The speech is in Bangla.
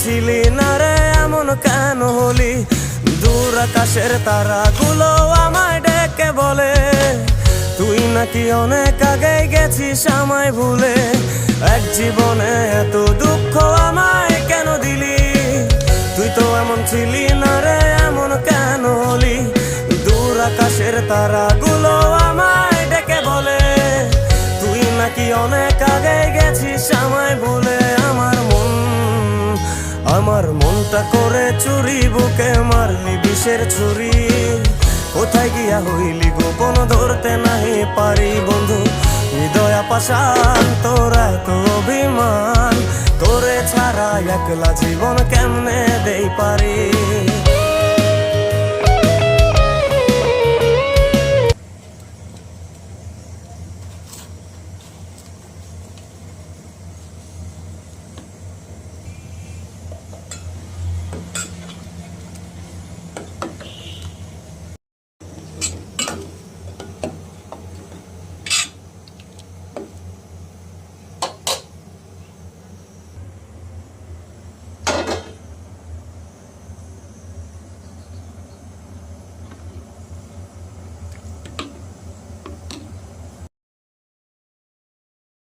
ছিলি না রে এমন কেন হলি? দূর আকাশের তারাগুলো আমায় ডেকে বলে তুই নাকি অনেক আগে গেছিস আমায় ভুলে। এক জীবনে এত দুঃখ আমায় কেন দিলি? তুই তো এমন ছিলি না রে এমন কেন হলি? দূর আকাশের তারাগুলো আমায় ডেকে বলে তুই নাকি অনেক আগে গেছিস আমায় ভুলে। আমার মনটা করে চুরি, বুকে মারলি বিষের ছুরি। কোথায় গিয়া হইলি গোপন ধরতে নাহি পারি বন্ধু। হৃদয় পাষাণ তোর এত অভিমান, তোরে ছাড়া একলা জীবন কেমনে দেই পারি?